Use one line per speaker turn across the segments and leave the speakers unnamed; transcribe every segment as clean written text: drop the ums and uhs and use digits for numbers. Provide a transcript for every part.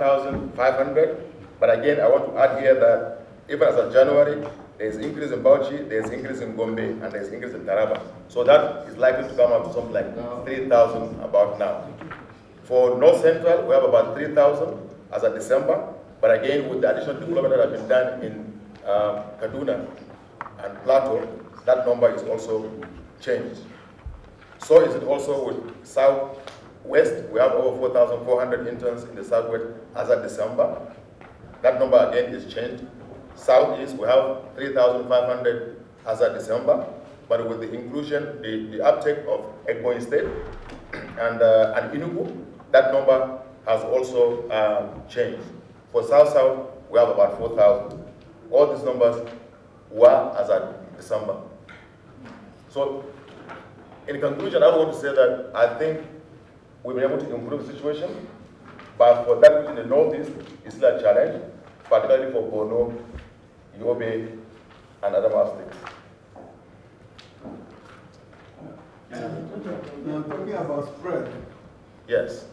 1,500. But again, I want to add here that even as of January, there is increase in Bauchi, there is increase in Gombe, and there is increase in Taraba. So that is likely to come up to something like 3,000 about now. For North Central, we have about 3,000 as of December. But again, with the additional development that has been done in Kaduna and Plateau, that number is also changed. So is it also with Southwest. We have over 4,400 interns in the Southwest as of December. That number again is changed. Southeast, we have 3,500 as of December, but with the inclusion, the uptake of Ebonyi State and Enugu, that number has also changed. For South-South, we have about 4,000. All these numbers were as of December. So, in conclusion, I want to say that I think we've been able to improve the situation, but for that in the Northeast, it's still a challenge, particularly for Borno, Yobe, and other states.
You're talking about spread.
Yes.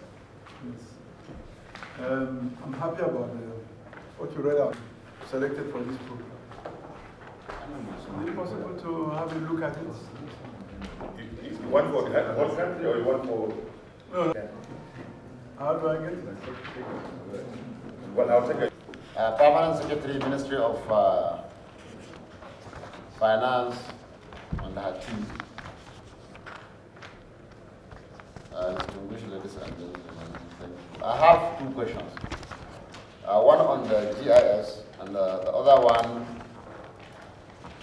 I'm happy about what you read out, selected for this program. Is it possible to have a look at it?
You want for the whole country or you want for...
No. How do I get it?
Well, I'll take it.
Permanent Secretary, Ministry of Finance, and her team. Distinguished ladies and gentlemen, I have two questions. One on the GIS, and the other one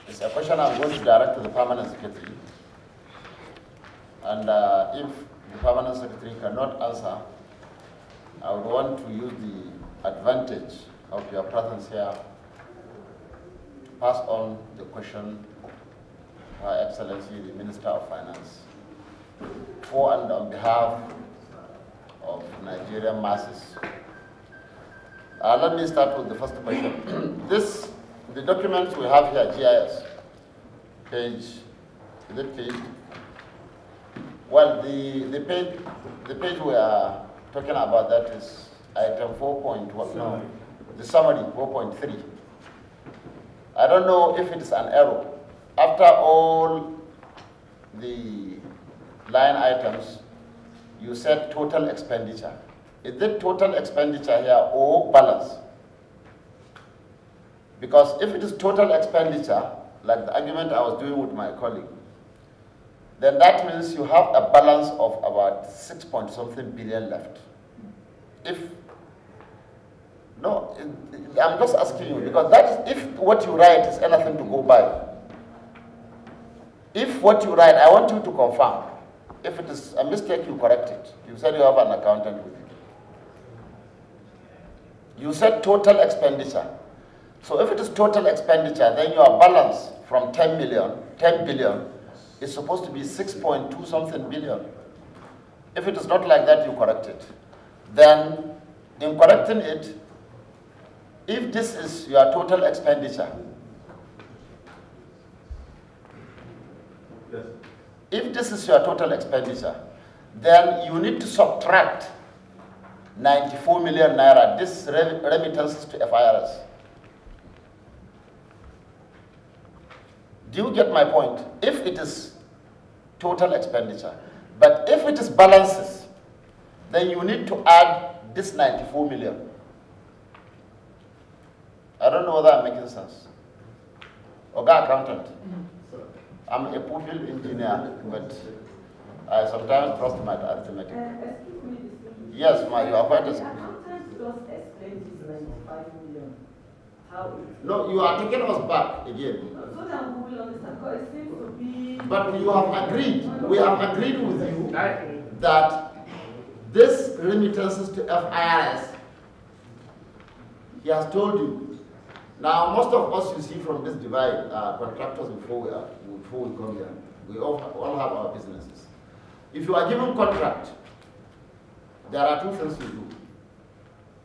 is a question I'm going to direct to the Permanent Secretary. And if the Permanent Secretary cannot answer, I would want to use the advantage of your presence here to pass on the question to Her Excellency, the Minister of Finance, for and on behalf of Nigerian masses. Let me start with the first question. The documents we have here, GIS, page, is it page? Well, the page we are talking about, that is item 4.1, no, the summary 4.3. I don't know if it is an error. After all the line items, you said total expenditure. Is it total expenditure here or balance? Because if it is total expenditure, like the argument I was doing with my colleague, then that means you have a balance of about 6-point-something billion left. No, I'm just asking you, because that is, if what you write is anything to go by. If what you write, I want you to confirm. If it is a mistake, you correct it. You said you have an accountant with you. You said total expenditure. So if it is total expenditure, then your balance from 10 billion, is supposed to be 6.2-something billion. If it is not like that, you correct it. Then, in correcting it, if this is your total expenditure,
Yes.
If this is your total expenditure, then you need to subtract 94 million naira, this remittances to FIRS. Do you get my point? If it is total expenditure, but if it is balances, then you need to add this 94 million. I don't know whether I'm making sense. Oga accountant. I'm a pupil engineer, but I sometimes trust my arithmetic.
Excuse me,
yes, you are quite a...
The accountant just explained this 95 million. How it...
No, you are taking us back again.
So that we will understand, because it seems to be...
But you have agreed, we have agreed with you that this remittances to FIRS, he has told you. Now, most of us, you see from this divide, contractors before we come here. We all have our businesses. If you are given contract, there are two things you do.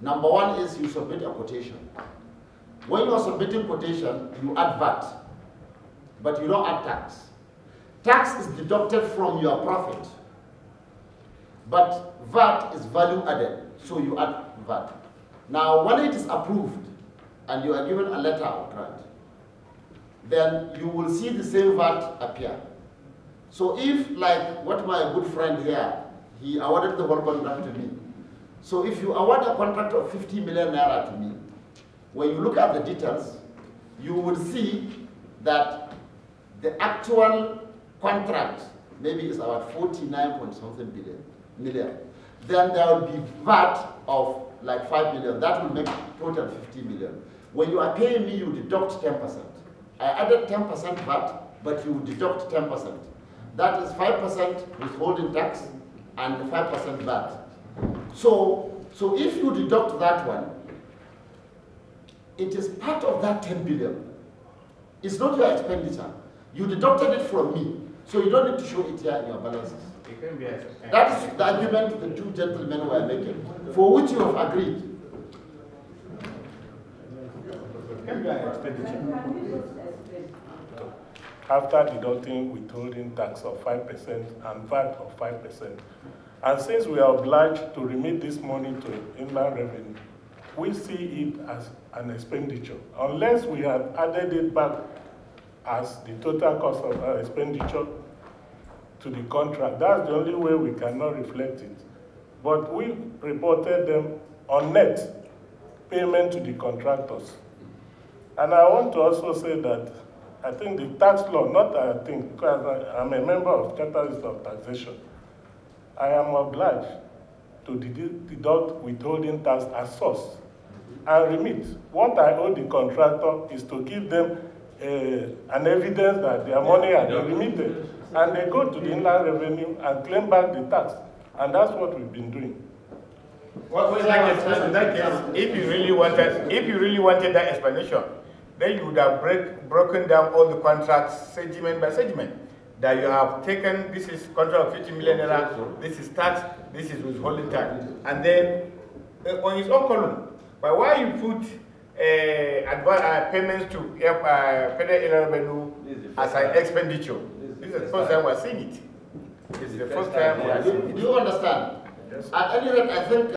Number one is you submit a quotation. When you are submitting quotation, you add VAT, but you don't add tax. Tax is deducted from your profit, but VAT is value added, so you add VAT. Now, when it is approved and you are given a letter of grant, then you will see the same VAT appear. So if, like what my good friend here, he awarded the whole contract to me. So if you award a contract of 50 million naira to me, when you look at the details, you will see that the actual contract maybe is about 49 point something million. Then there will be VAT of like 5 million. That will make total 50 million. When you are paying me, you deduct 10%. I added 10% VAT, but you deduct 10%. That is 5% withholding tax and 5% VAT. So if you deduct that one, it is part of that 10 billion. It's not your expenditure. You deducted it from me, so you don't need to show it here in your balances. That is the agreement the two gentlemen were making, for which you have agreed.
After deducting withholding tax of 5% and VAT of 5%, and since we are obliged to remit this money to inland revenue, we see it as an expenditure, unless we have added it back as the total cost of expenditure to the contract. That's the only way we cannot reflect it. But we reported them on net payment to the contractors. And I want to also say that I think the tax law, not I think, because I'm a member of Catalyst of Taxation, I am obliged to deduct withholding tax as source and remit. What I owe the contractor is to give them an evidence that their money has been remitted. And they go to the inland revenue and claim back the tax. And that's what we've been doing.
Well, in that case, if you really wanted that explanation, then you would have broken down all the contracts segment by segment. That you have taken, this is contract of 50 million naira, this is tax, this is withholding tax. And then on its own column, but why you put payments to federal revenue as an expenditure? This is the first time we're seeing it. This is the first time we're seeing it.
Do you understand? Yes. At any rate, I think